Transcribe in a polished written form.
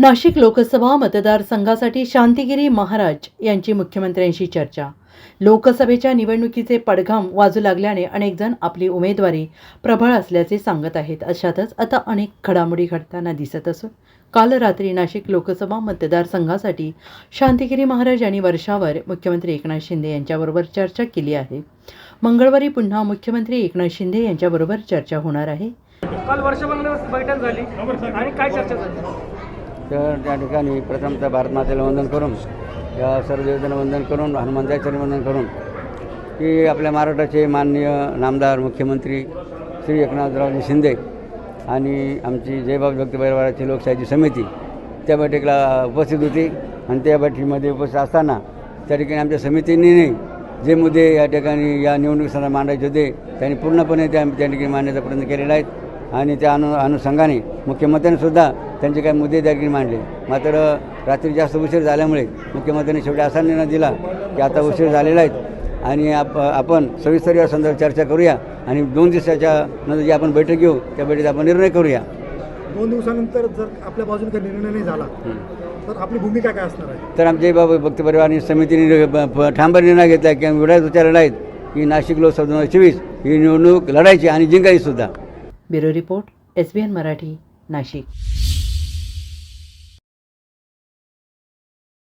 नाशिक लोकसभा मतदारसंघासाठी शांतिगिरी महाराज यांची मुख्यमंत्र्यांशी चर्चा। लोकसभेच्या निवडणुकीचे पडघम वाजू लागल्याने अनेक जण आपली उमेदवारी प्रबळ असल्याचे सांगत आहेत। अशातच आता अनेक घडामोडी घडताना दिसत असून काल रात्री नाशिक लोकसभा मतदारसंघासाठी शांतिगिरी महाराज यांनी वर्षावर मुख्यमंत्री एकनाथ शिंदे यांच्याबरोबर चर्चा केली आहे। मंगळवारी पुन्हा मुख्यमंत्री एकनाथ शिंदे यांच्याबरोबर चर्चा होणार आहे। काल वर्षभर बैठक झाली आणि काय चर्चा झाली? तर त्या ठिकाणी प्रथमतः भारतमातेला वंदन करून, या सर्व देवतांना वंदन करून, हनुमंताचरणी वंदन करून की आपल्या महाराष्ट्राचे माननीय नामदार मुख्यमंत्री श्री एकनाथरावजी शिंदे आणि आमची जयबाब भक्त परिवाराची लोकशाहीची समिती त्या बैठकीला उपस्थित होती। आणि त्या बैठकीमध्ये उपस्थित असताना त्या ठिकाणी आमच्या समितीने जे मुद्दे या ठिकाणी या निवडणुकीसाठी मांडायचे होते त्यांनी पूर्णपणे त्या ठिकाणी मांडण्याचा प्रयत्न केलेला आहे। आणि त्या अनुषंगाने मुख्यमंत्र्यांनीसुद्धा त्यांचे काही मुद्दे त्या ठिकाणी मांडले। मात्र रात्री जास्त उशीर झाल्यामुळे मुख्यमंत्र्यांनी शेवटी असा निर्णय दिला की आता उशीर झालेला आहे आणि आपण सविस्तर या संदर्भात चर्चा करूया आणि 2 दिवसाच्या नंतर जी आपण बैठक घेऊ त्या बैठकीत आपण निर्णय करूया। 2 दिवसानंतर जर आपल्या बाजूने काही निर्णय नाही झाला तर आपली भूमिका काय असणार आहे? तर आमच्या बाबा भक्त परिवार समितीने ठामपणे निर्णय घेतला की आम्ही एवढ्याच विचारलेला आहेत की नाशिक लोकसभा 2024 ही निवडणूक लढायची आणि जिंकायची सुद्धा। Bureau report, SBN Marathi, Nashik.